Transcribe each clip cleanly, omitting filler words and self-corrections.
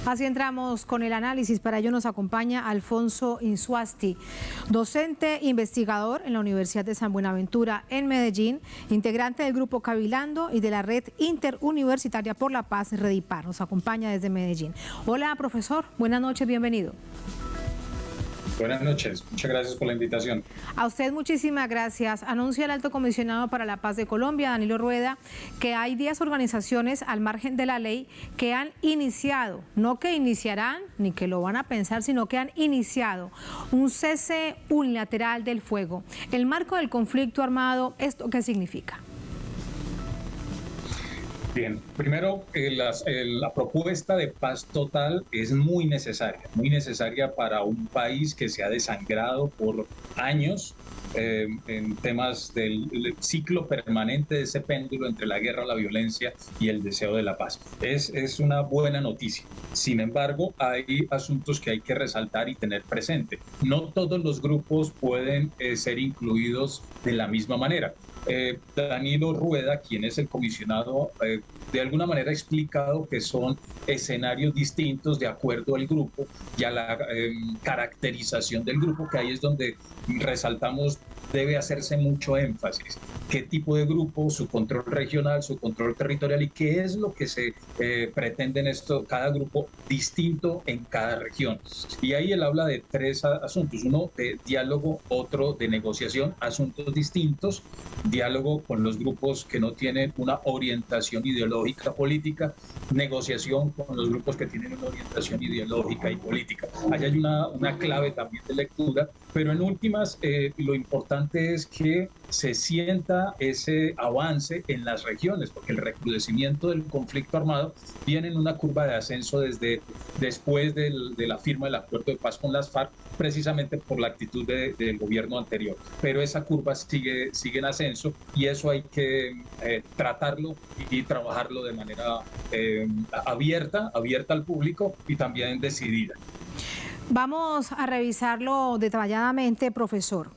Así entramos con el análisis. Para ello nos acompaña Alfonso Insuasti, docente investigador en la Universidad de San Buenaventura en Medellín, integrante del Grupo Cabilando y de la Red Interuniversitaria por la Paz, Redipar. Nos acompaña desde Medellín. Hola, profesor. Buenas noches, bienvenido. Buenas noches, muchas gracias por la invitación. A usted muchísimas gracias. Anuncia el Alto Comisionado para la Paz de Colombia, Danilo Rueda, que hay 10 organizaciones al margen de la ley que han iniciado, no que iniciarán ni que lo van a pensar, sino que han iniciado un cese unilateral del fuego. El marco del conflicto armado, ¿esto qué significa? Bien, primero, la propuesta de paz total es muy necesaria para un país que se ha desangrado por años en temas del ciclo permanente de ese péndulo entre la guerra, la violencia y el deseo de la paz. Es una buena noticia. Sin embargo, hay asuntos que hay que resaltar y tener presente. No todos los grupos pueden ser incluidos de la misma manera. Danilo Rueda, quien es el comisionado, de alguna manera ha explicado que son escenarios distintos de acuerdo al grupo y a la caracterización del grupo, que ahí es donde resaltamos debe hacerse mucho énfasis. ¿Qué tipo de grupo? Su control regional, su control territorial y qué es lo que se pretende en esto, cada grupo distinto en cada región. Y ahí él habla de tres asuntos, uno de diálogo, otro de negociación, asuntos distintos, diálogo con los grupos que no tienen una orientación ideológica política, negociación con los grupos que tienen una orientación ideológica y política. Ahí hay una clave también de lectura, pero en últimas lo importante es que se sienta ese avance en las regiones, porque el recrudecimiento del conflicto armado viene en una curva de ascenso desde después de la firma del acuerdo de paz con las FARC, precisamente por la actitud del gobierno anterior. Pero esa curva sigue en ascenso y eso hay que tratarlo y trabajarlo de manera abierta al público y también decidida. Vamos a revisarlo detalladamente, profesor.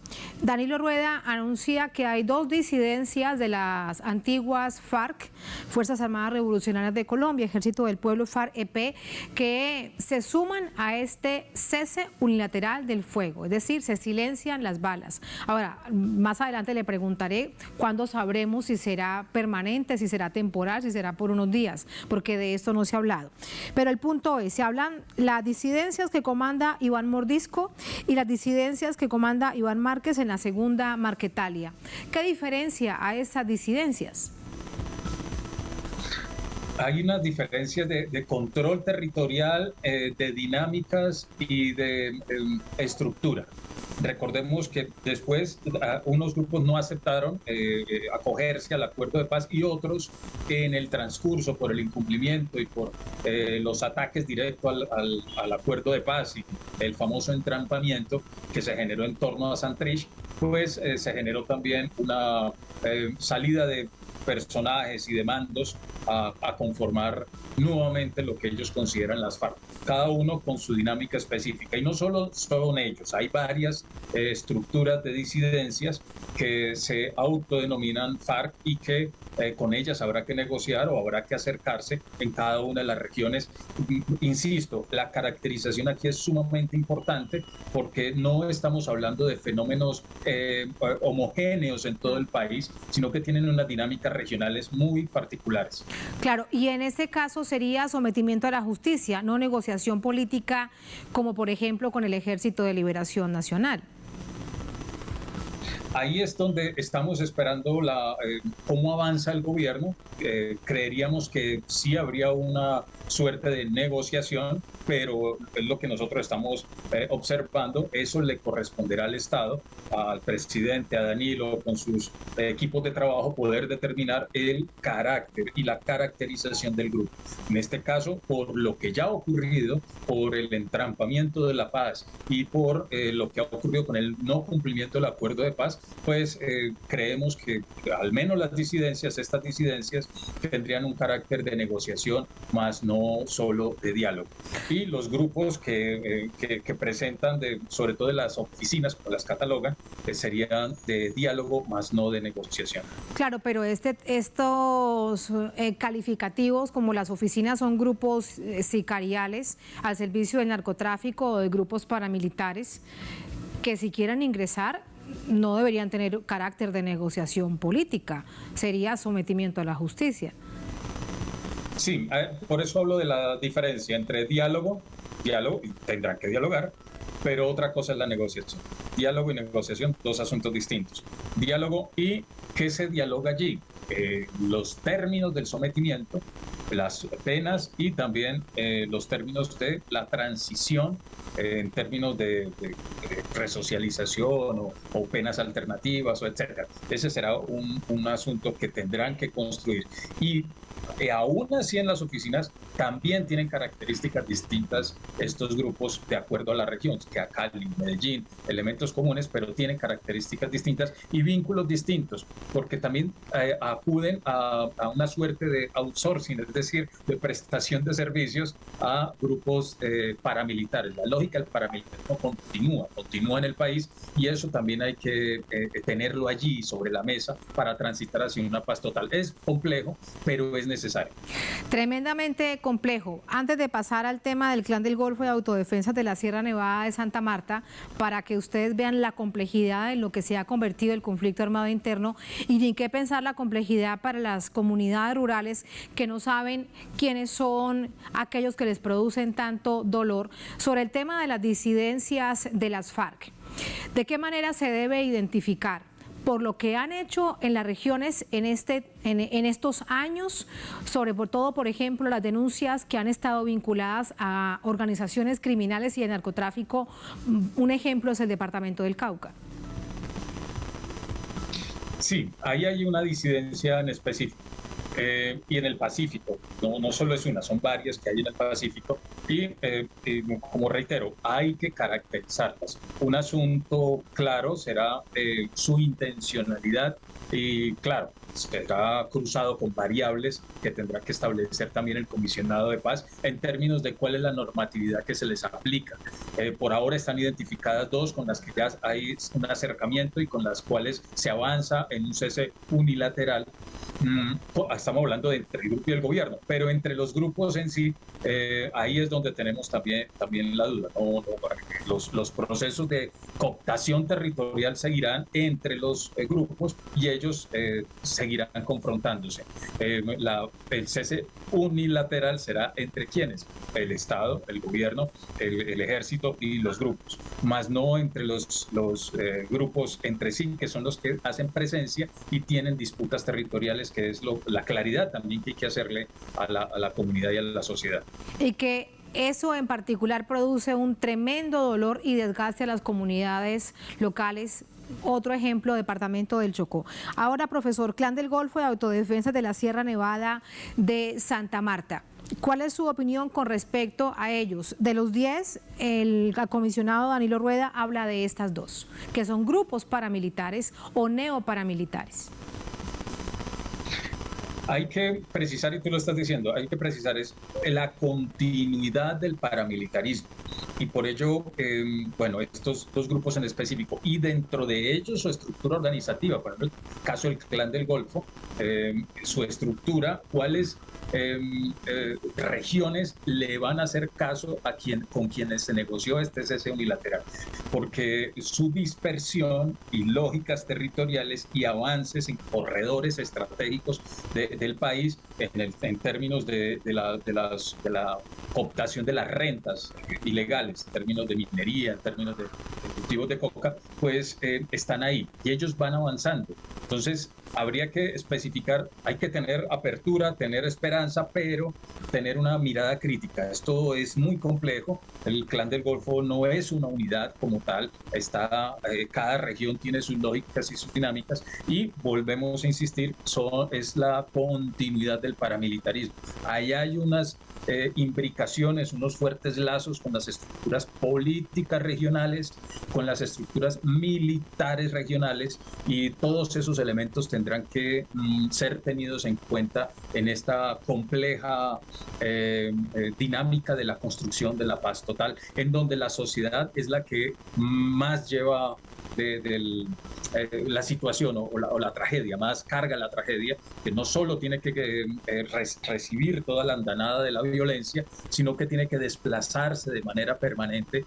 Danilo Rueda anuncia que hay dos disidencias de las antiguas FARC, Fuerzas Armadas Revolucionarias de Colombia, Ejército del Pueblo, FARC-EP, que se suman a este cese unilateral del fuego, es decir, se silencian las balas. Ahora, más adelante le preguntaré cuándo sabremos si será permanente, si será temporal, si será por unos días, porque de esto no se ha hablado. Pero el punto es, se hablan las disidencias que comanda Iván Mordisco y las disidencias que comanda Iván Márquez en la segunda Marquetalia. ¿Qué diferencia a esas disidencias? Hay unas diferencias de control territorial, de dinámicas y de estructura. Recordemos que después unos grupos no aceptaron acogerse al acuerdo de paz y otros en el transcurso por el incumplimiento y por los ataques directos al acuerdo de paz y el famoso entrampamiento que se generó en torno a Santrich, pues se generó también una salida de personajes y de mandos a conformar nuevamente lo que ellos consideran las FARC, cada uno con su dinámica específica. Y no solo son ellos, hay varias estructuras de disidencias que se autodenominan FARC y que con ellas habrá que negociar o habrá que acercarse en cada una de las regiones. Insisto, la caracterización aquí es sumamente importante porque no estamos hablando de fenómenos homogéneos en todo el país, sino que tienen unas dinámicas regionales muy particulares. Claro, y en este caso sería sometimiento a la justicia, no negociación política, como por ejemplo con el Ejército de Liberación Nacional. Ahí es donde estamos esperando cómo avanza el gobierno. Creeríamos que sí habría una suerte de negociación, pero es lo que nosotros estamos observando. Eso le corresponderá al Estado, al presidente, a Danilo, con sus equipos de trabajo, poder determinar el carácter y la caracterización del grupo. En este caso, por lo que ya ha ocurrido, por el entrampamiento de la paz y por lo que ha ocurrido con el no cumplimiento del acuerdo de paz, demás, pues creemos que al menos estas disidencias tendrían un carácter de negociación, más no solo de diálogo. Y los grupos que presentan, sobre todo de las oficinas, como las catalogan, serían de diálogo, más no de negociación. Claro, pero estos calificativos como las oficinas son grupos sicariales al servicio del narcotráfico o de grupos paramilitares que si quieran ingresar no deberían tener carácter de negociación política, sería sometimiento a la justicia. Sí, por eso hablo de la diferencia entre diálogo, y tendrán que dialogar, pero otra cosa es la negociación. Diálogo y negociación, dos asuntos distintos. Diálogo y ¿qué se dialoga allí? Los términos del sometimiento, las penas y también los términos de la transición en términos de resocialización o penas alternativas, o etcétera. Ese será un asunto que tendrán que construir. Y aún así en las oficinas también tienen características distintas estos grupos de acuerdo a la región, que a Cali, Medellín, elementos comunes, pero tienen características distintas y vínculos distintos, porque también acuden a una suerte de outsourcing, es decir, de prestación de servicios a grupos paramilitares. La lógica del paramilitarismo continúa en el país, y eso también hay que tenerlo allí sobre la mesa para transitar hacia una paz total. Es complejo, pero es necesario. Tremendamente complejo. Antes de pasar al tema del Clan del Golfo y autodefensas de la Sierra Nevada de Santa Marta, para que ustedes vean la complejidad en lo que se ha convertido el conflicto armado interno y ni qué pensar la complejidad para las comunidades rurales que no saben quiénes son aquellos que les producen tanto dolor, sobre el tema de las disidencias de las FARC. ¿De qué manera se debe identificar? Por lo que han hecho en las regiones en estos años, sobre todo, por ejemplo, las denuncias que han estado vinculadas a organizaciones criminales y de narcotráfico. Un ejemplo es el departamento del Cauca. Sí, ahí hay una disidencia en específico. Y en el Pacífico, no solo es una, son varias que hay en el Pacífico, y como reitero, hay que caracterizarlas. Un asunto claro será su intencionalidad, y claro, será cruzado con variables que tendrá que establecer también el comisionado de paz en términos de cuál es la normatividad que se les aplica. Por ahora están identificadas dos con las que ya hay un acercamiento y con las cuales se avanza en un cese unilateral. Estamos hablando de entre el grupo y el gobierno, pero entre los grupos en sí, ahí es donde tenemos también la duda. Los procesos de cooptación territorial seguirán entre los grupos, y ellos seguirán confrontándose. El cese unilateral será entre quienes: el Estado, el gobierno, el ejército y los grupos, más no entre los grupos entre sí, que son los que hacen presencia y tienen disputas territoriales, que es la claridad también que hay que hacerle a la comunidad y a la sociedad. Y que eso en particular produce un tremendo dolor y desgaste a las comunidades locales. Otro ejemplo, departamento del Chocó. Ahora, profesor, Clan del Golfo y autodefensas de la Sierra Nevada de Santa Marta. ¿Cuál es su opinión con respecto a ellos? De los 10, el comisionado Danilo Rueda habla de estas dos, que son grupos paramilitares o neoparamilitares. Hay que precisar, y tú lo estás diciendo, hay que precisar es la continuidad del paramilitarismo. Y por ello, bueno, estos dos grupos en específico, y dentro de ellos su estructura organizativa, por ejemplo, el caso del Clan del Golfo, su estructura, cuáles regiones le van a hacer caso con quienes se negoció este cese unilateral, porque su dispersión y lógicas territoriales y avances en corredores estratégicos del país en términos de la cooptación de las rentas ilegales, en términos de minería, en términos de cultivos de coca, pues están ahí y ellos van avanzando. Entonces, habría que especificar, hay que tener apertura, tener esperanza, pero tener una mirada crítica. Esto es muy complejo. El Clan del Golfo no es una unidad como tal. Cada región tiene sus lógicas y sus dinámicas y volvemos a insistir, es la continuidad del paramilitarismo. Ahí hay unas imbricaciones, unos fuertes lazos con las estructuras políticas regionales, con las estructuras militares regionales, y todos esos elementos tendrán que ser tenidos en cuenta en esta compleja dinámica de la construcción de la paz total, en donde la sociedad es la que más lleva la situación o la tragedia, más carga la tragedia, que no solo tiene que recibir toda la andanada de la violencia, sino que tiene que desplazarse de manera permanente,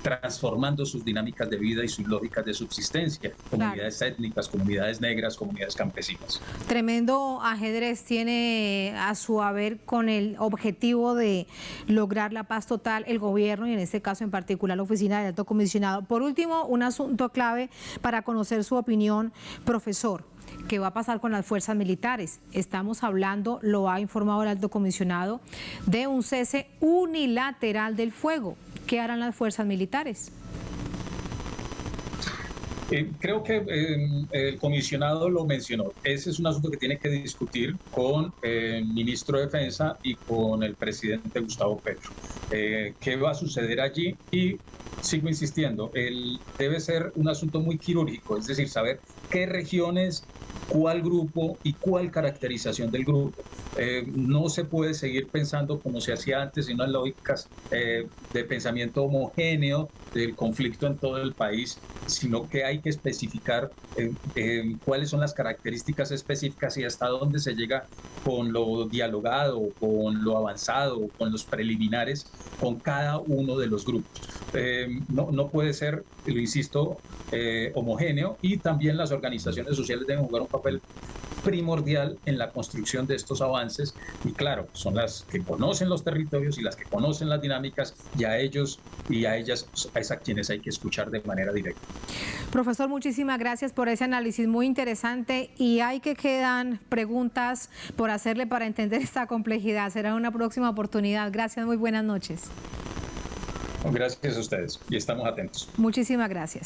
transformando sus dinámicas de vida y sus lógicas de subsistencia, comunidades étnicas, comunidades negras, comunidades campesinas. Tremendo ajedrez tiene a su haber con el objetivo de lograr la paz total el gobierno y en este caso en particular la oficina del Alto Comisionado. Por último, un asunto clave para conocer su opinión, profesor. ¿Qué va a pasar con las fuerzas militares? Estamos hablando, lo ha informado el Alto Comisionado, de un cese unilateral del fuego. ¿Qué harán las fuerzas militares? Creo que el comisionado lo mencionó. Ese es un asunto que tiene que discutir con el ministro de Defensa y con el presidente Gustavo Petro. ¿Qué va a suceder allí? Y sigo insistiendo, debe ser un asunto muy quirúrgico, es decir, saber qué regiones, cuál grupo y cuál caracterización del grupo. No se puede seguir pensando como se hacía antes, sino en lógicas de pensamiento homogéneo del conflicto en todo el país, sino que hay que especificar cuáles son las características específicas y hasta dónde se llega con lo dialogado, con lo avanzado, con los preliminares, con cada uno de los grupos. No puede ser, lo insisto, homogéneo, y también las organizaciones sociales deben jugar un papel primordial en la construcción de estos avances, y claro, son las que conocen los territorios y las que conocen las dinámicas, y a ellos y a ellas es a quienes hay que escuchar de manera directa. Profesor, muchísimas gracias por ese análisis muy interesante, y hay que quedan preguntas por hacerle para entender esta complejidad. Será una próxima oportunidad. Gracias, muy buenas noches. Gracias a ustedes y estamos atentos. Muchísimas gracias.